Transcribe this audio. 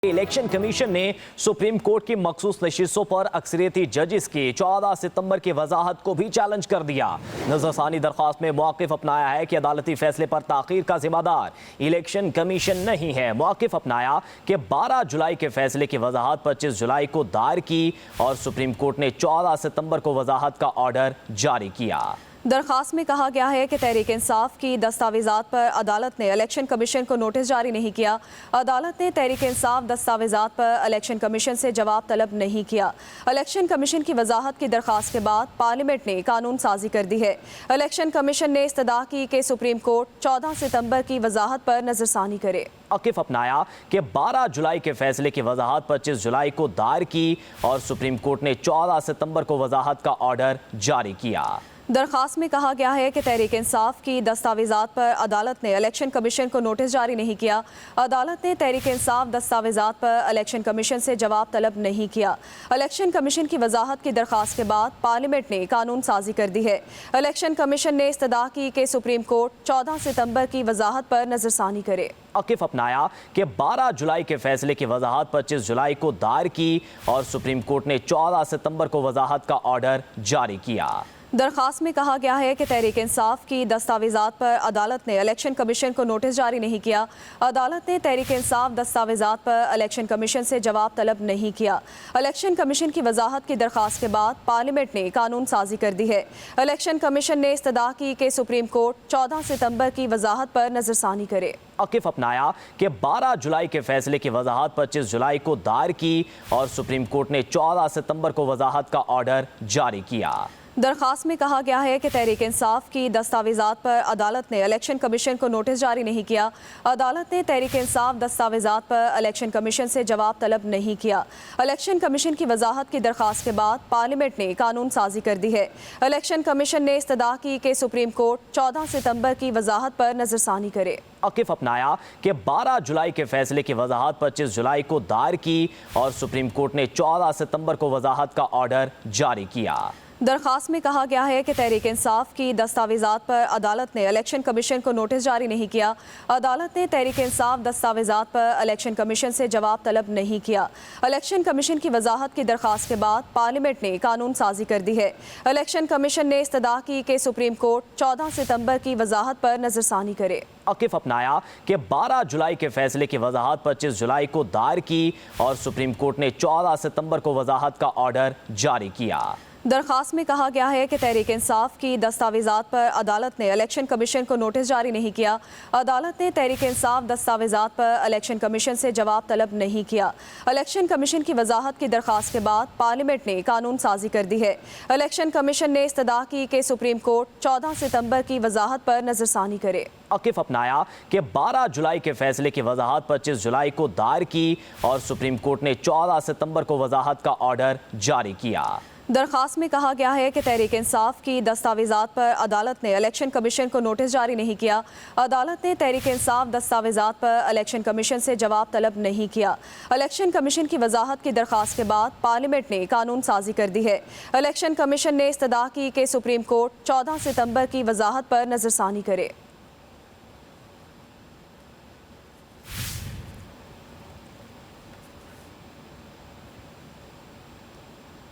Election commission ने supreme court की मखसूस नशिस्तों पर अक्सरियती जजेस की 14 सितंबर की वजाहत को भी चैलेंज कर दिया। नजरसानी दरख्वास्त में मौक़िफ़ अपनाया है कि अदालती फैसले पर ताख़ीर का जिम्मेदार इलेक्शन कमीशन नहीं है। मौक़िफ़ अपनाया कि 12 जुलाई के फैसले की वजाहत 25 जुलाई को दायर की और सुप्रीम कोर्ट ने 14 सितंबर को वजाहत का ऑर्डर जारी किया। दरख्वास्त में कहा गया है कि तहरीक इंसाफ की दस्तावेजात पर अदालत ने इलेक्शन कमीशन को नोटिस जारी नहीं किया। अदालत ने तहरीक इंसाफ दस्तावेजात पर इलेक्शन कमीशन से जवाब तलब नहीं किया। इलेक्शन कमीशन की वजाहत की दरख्वास्त के बाद पार्लियामेंट ने कानून साजी कर दी है। इलेक्शन कमीशन ने इस्तदा की कि सुप्रीम कोर्ट 14 सितंबर की वजाहत पर नजरसानी करे। मौक़िफ़ अपनाया कि 12 जुलाई के फैसले की वजाहत 25 जुलाई को दायर की और सुप्रीम कोर्ट ने 14 सितंबर को वजाहत का ऑर्डर जारी किया। दरख्वास्त में कहा गया है कि तहरीक इंसाफ की दस्तावेजात पर अदालत ने इलेक्शन कमीशन को नोटिस जारी नहीं किया। अदालत ने तहरीक इंसाफ दस्तावेजात पर इलेक्शन कमीशन से जवाब तलब नहीं किया। इलेक्शन कमीशन की वजाहत की दरख्वास्त के बाद पार्लियामेंट ने कानून साजी कर दी है। इलेक्शन कमीशन ने इस्तदा की कि सुप्रीम कोर्ट 14 सितंबर की वजाहत पर नजरसानी करे। मौक़िफ़ अपनाया कि 12 जुलाई के फैसले की वजाहत 25 जुलाई को दायर की और सुप्रीम कोर्ट ने 14 सितंबर को वजाहत का ऑर्डर जारी किया। दरख्वास्त में कहा गया है कि तहरीक इंसाफ की दस्तावेजात पर अदालत ने इलेक्शन कमीशन को नोटिस जारी नहीं किया। अदालत ने तहरीक इंसाफ दस्तावेजात पर इलेक्शन कमीशन से जवाब तलब नहीं किया। इलेक्शन कमीशन की वजाहत की दरख्वास्त के बाद पार्लियामेंट ने कानून साजी कर दी है। इलेक्शन कमीशन ने इस्तदा की कि सुप्रीम कोर्ट 14 सितंबर की वजाहत पर नजरसानी करे। मौक़िफ़ अपनाया कि 12 जुलाई के फैसले की वजाहत 25 जुलाई को दायर की और सुप्रीम कोर्ट ने 14 सितंबर को वजाहत का ऑर्डर जारी किया। दरख्वास्त में कहा गया है कि तहरीक इंसाफ की दस्तावेजात पर अदालत ने इलेक्शन कमीशन को नोटिस जारी नहीं किया। अदालत ने तहरीक इंसाफ दस्तावेजात पर इलेक्शन कमीशन से जवाब तलब नहीं किया। इलेक्शन कमीशन की वजाहत की दरख्वास्त के बाद पार्लियामेंट ने कानून साजी कर दी है। इलेक्शन कमीशन ने इस्तदा की कि सुप्रीम कोर्ट 14 सितंबर की वजाहत पर नजरसानी करे। मौक़िफ़ अपनाया कि 12 जुलाई के फैसले की वजाहत 25 जुलाई को दायर की और सुप्रीम कोर्ट ने 14 सितंबर को वजाहत का ऑर्डर जारी किया। दरख्वास्त में कहा गया है कि तहरीक इंसाफ की दस्तावेजात पर अदालत ने इलेक्शन कमीशन को नोटिस जारी नहीं किया। अदालत ने तहरीक इंसाफ दस्तावेजात पर इलेक्शन कमीशन से जवाब तलब नहीं किया। इलेक्शन कमीशन की वजाहत की दरख्वास्त के बाद पार्लियामेंट ने कानून साजी कर दी है। इलेक्शन कमीशन ने इस्तदा की कि सुप्रीम कोर्ट 14 सितंबर की वजाहत पर नजरसानी करे। मौक़िफ़ अपनाया कि 12 जुलाई के फैसले की वजाहत 25 जुलाई को दायर की और सुप्रीम कोर्ट ने 14 सितंबर को वजाहत का ऑर्डर जारी किया। दरख्वास्त में कहा गया है कि तहरीक इंसाफ की दस्तावेजात पर अदालत ने इलेक्शन कमीशन को नोटिस जारी नहीं किया। अदालत ने तहरीक इंसाफ दस्तावेजात पर इलेक्शन कमीशन से जवाब तलब नहीं किया। इलेक्शन कमीशन की वजाहत की दरख्वास्त के बाद पार्लियामेंट ने कानून साजी कर दी है। इलेक्शन कमीशन ने इस्तदा की कि सुप्रीम कोर्ट 14 सितंबर की वजाहत पर नजरसानी करे। मौक़िफ़ अपनाया कि 12 जुलाई के फैसले की वजाहत 25 जुलाई को दायर की और सुप्रीम कोर्ट ने 14 सितंबर को वजाहत का ऑर्डर जारी किया। दरख्वास्त में कहा गया है कि तहरीक इंसाफ की दस्तावेजात पर अदालत ने इलेक्शन कमीशन को नोटिस जारी नहीं किया। अदालत ने तहरीक इंसाफ दस्तावेजात पर इलेक्शन कमीशन से जवाब तलब नहीं किया। इलेक्शन कमीशन की वजाहत की दरख्वास्त के बाद पार्लियामेंट ने कानून साजी कर दी है। इलेक्शन कमीशन ने इस्तदा की कि सुप्रीम कोर्ट 14 सितंबर की वजाहत पर नजरसानी करे।